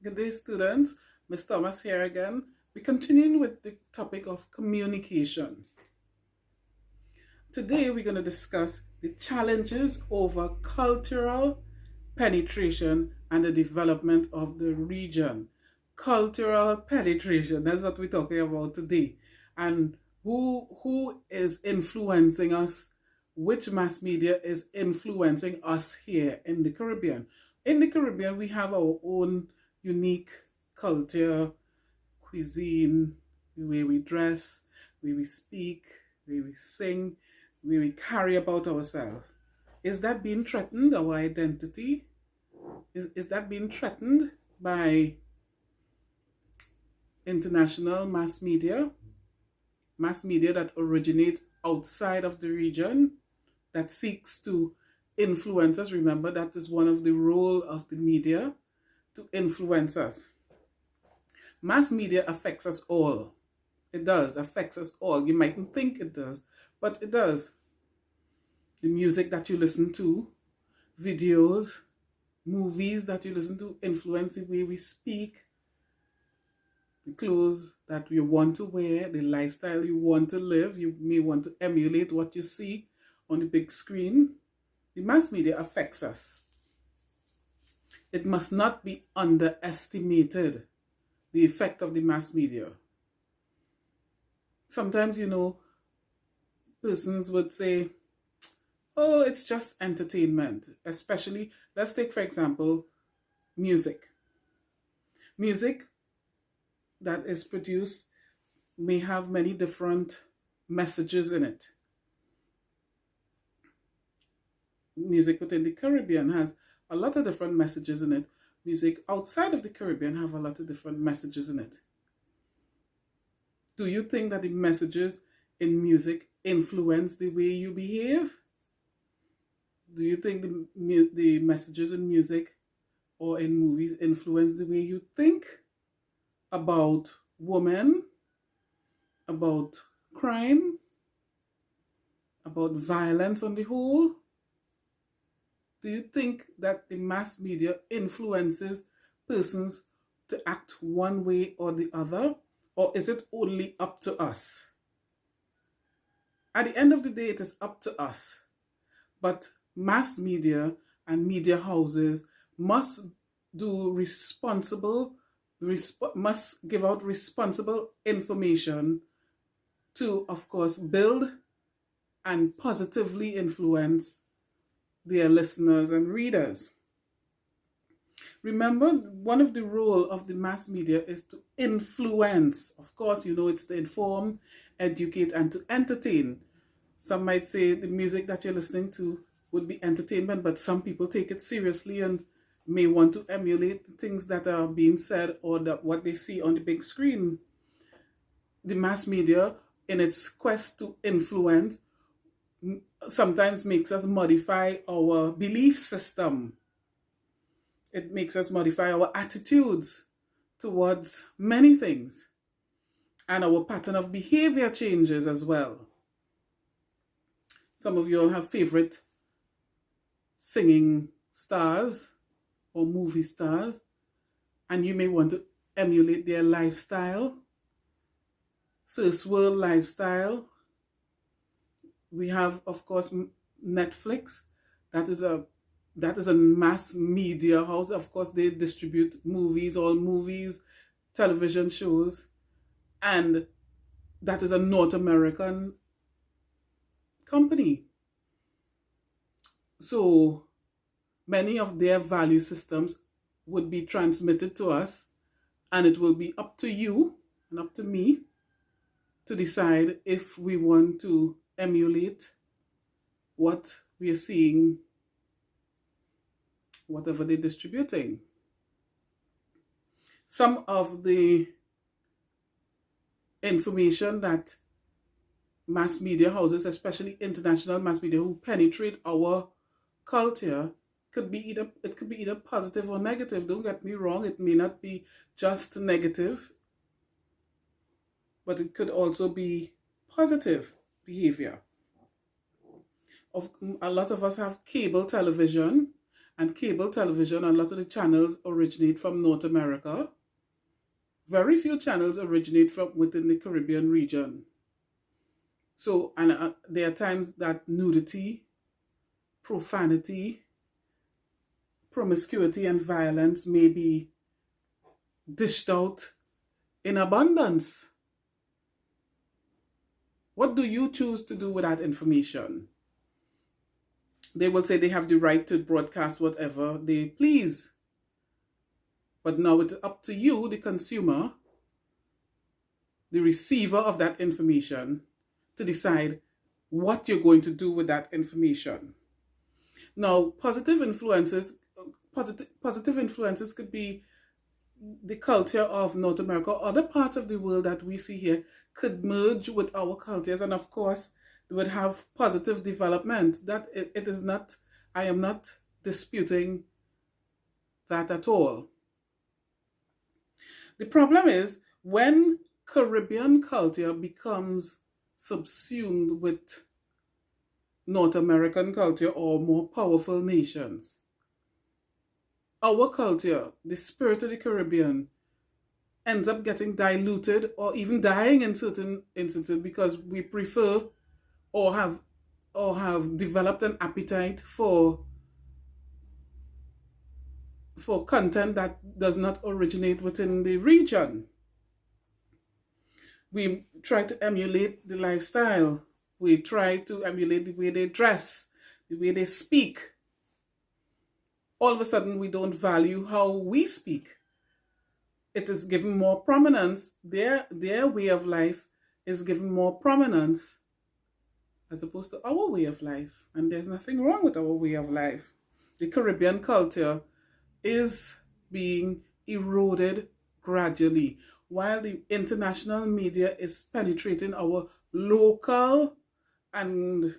Good day, students. Ms. Thomas here again. We're continuing with the topic of communication. Today, we're going to discuss the challenges over cultural penetration and the development of the region. Cultural penetration, that's what we're talking about today. And who is influencing us, which mass media is influencing us here in the Caribbean. In the Caribbean, we have our own unique culture, cuisine, the way we dress, the way we speak, the way we sing, the way we carry about ourselves. Is that being threatened, our identity? Is that being threatened by international mass media that originates outside of the region, that seeks to influence us? Remember, that is one of the role of the media, to influence us. Mass media affects us all. It does, affects us all. You mightn't think it does, but it does. The music that you listen to, videos, movies that you listen to influence the way we speak, the clothes that you want to wear, the lifestyle you want to live. You may want to emulate what you see on the big screen. The mass media affects us. It must not be underestimated, the effect of the mass media. Sometimes, persons would say, oh, it's just entertainment. Especially, let's take, for example, music. Music that is produced may have many different messages in it. Music within the Caribbean has a lot of different messages in it. Music outside of the Caribbean have a lot of different messages in it. Do you think that the messages in music influence the way you behave? Do you think the messages in music or in movies influence the way you think about women, about crime, about violence on the whole? Do you think that the mass media influences persons to act one way or the other? Or is it only up to us? At the end of the day, it is up to us. But mass media and media houses must must give out responsible information to, of course, build and positively influence their listeners and readers. Remember, one of the role of the mass media is to influence. Of course, it's to inform, educate, and to entertain. Some might say the music that you're listening to would be entertainment, but some people take it seriously and may want to emulate the things that are being said or what they see on the big screen. The mass media, in its quest to influence, sometimes makes us modify our belief system. It makes us modify our attitudes towards many things. And our pattern of behavior changes as well. Some of you all have favorite singing stars or movie stars, and you may want to emulate their lifestyle, first world lifestyle. We have, of course, Netflix. That is a mass media house. Of course, they distribute all movies, television shows, and that is a North American company. So many of their value systems would be transmitted to us, and it will be up to you and up to me to decide if we want to emulate what we are seeing, whatever they're distributing. Some of the information that mass media houses, especially international mass media who penetrate our culture, could be either positive or negative. Don't get me wrong, it may not be just negative, but it could also be positive behavior. A lot of us have cable television, and cable television, a lot of the channels originate from North America. Very few channels originate from within the Caribbean region. So, and there are times that nudity, profanity, promiscuity, and violence may be dished out in abundance. What do you choose to do with that information? They will say they have the right to broadcast whatever they please. But now it's up to you, the consumer, the receiver of that information, to decide what you're going to do with that information. Now, positive influences could be the culture of North America. Other parts of the world that we see here could merge with our cultures, and of course, they would have positive development. That it is not, I am not disputing that at all. The problem is when Caribbean culture becomes subsumed with North American culture or more powerful nations. Our culture, the spirit of the Caribbean, ends up getting diluted or even dying in certain instances because we prefer or have developed an appetite for content that does not originate within the region. We try to emulate the lifestyle. We try to emulate the way they dress, the way they speak. All of a sudden, we don't value how we speak. It is given more prominence. Their way of life is given more prominence as opposed to our way of life. And there's nothing wrong with our way of life. The Caribbean culture is being eroded gradually, while the international media is penetrating our local and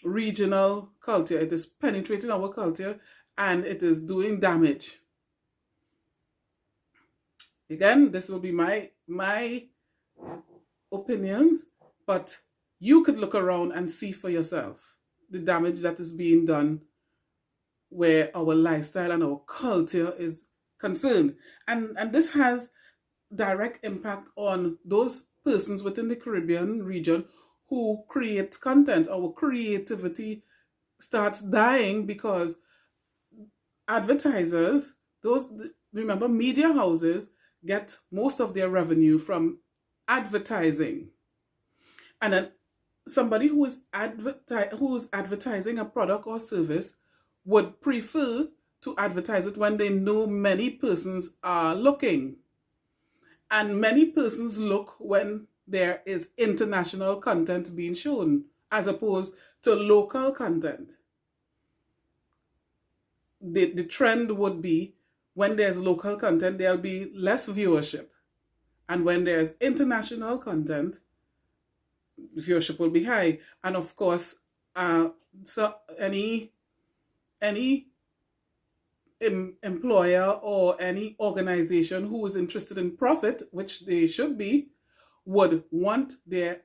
regional culture. It is penetrating our culture and it is doing damage. Again, this will be my opinions, but you could look around and see for yourself the damage that is being done where our lifestyle and our culture is concerned. And this has direct impact on those persons within the Caribbean region who create content. Our creativity starts dying because advertisers, remember, media houses get most of their revenue from advertising. And then somebody who is advertising a product or service would prefer to advertise it when they know many persons are looking. And many persons look when there is international content being shown as opposed to local content. The trend would be when there's local content, there'll be less viewership. And when there's international content, viewership will be high. And of course, so any employer or any organization who is interested in profit, which they should be, would want their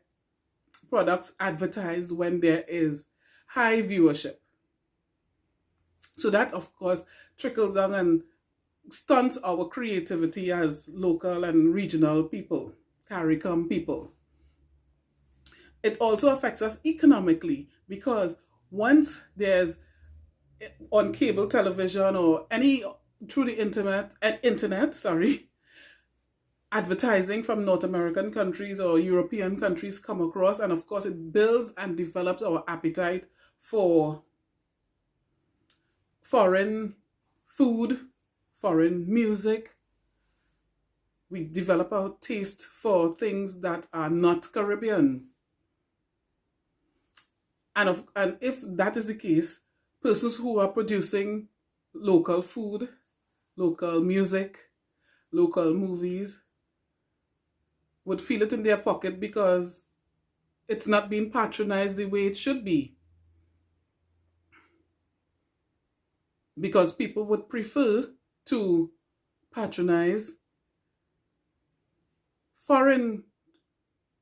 products advertised when there is high viewership. So that, of course, trickles down and stunts our creativity as local and regional people, CARICOM people. It also affects us economically because once there's on cable television or any through the internet, advertising from North American countries or European countries come across, and of course it builds and develops our appetite for foreign food, foreign music. We develop our taste for things that are not Caribbean. And if that is the case, persons who are producing local food, local music, local movies would feel it in their pocket because it's not being patronized the way it should be. Because people would prefer to patronize foreign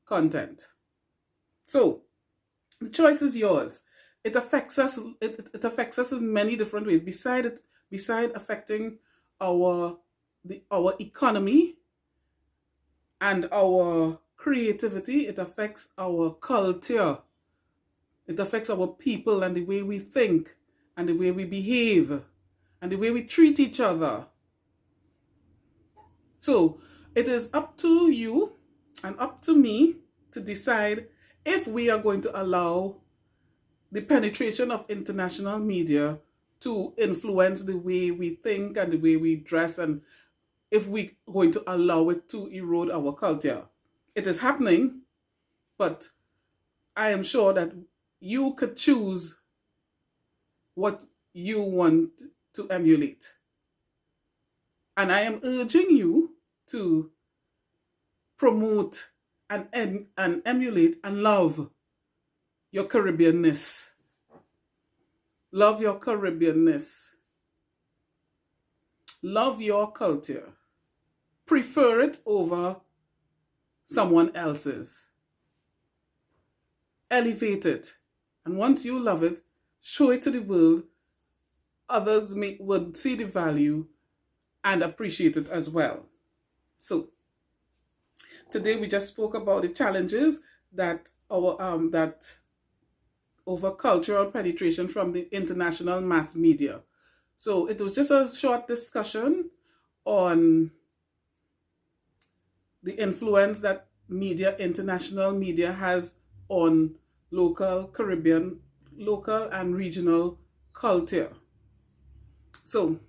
content. So, the choice is yours. it affects us. It affects us in many different ways. Beside affecting our economy and our creativity, it affects our culture. It affects our people and the way we think and the way we behave and the way we treat each other. So it is up to you and up to me to decide if we are going to allow the penetration of international media to influence the way we think and the way we dress, and if we're going to allow it to erode our culture. It is happening, but I am sure that you could choose what you want to emulate. And I am urging you to promote and emulate and love your Caribbeanness. Love your Caribbeanness. Love your culture. Prefer it over someone else's. Elevate it. And once you love it, show it to the world. Others would see the value and appreciate it as well. So today we just spoke about the challenges that over cultural penetration from the international mass media. So it was just a short discussion on the influence that international media has on local Caribbean, local and regional culture. So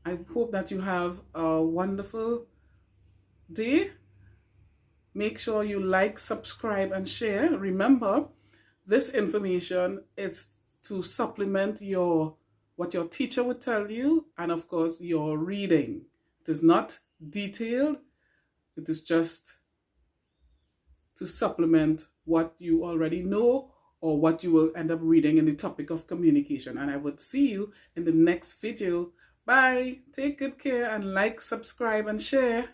I hope that you have a wonderful day. Make sure you like, subscribe, and share. Remember, this information is to supplement what your teacher would tell you, and of course your reading. It is not detailed. It is just to supplement what you already know or what you will end up reading in the topic of communication. And I would see you in the next video. Bye. Take good care and like, subscribe, and share.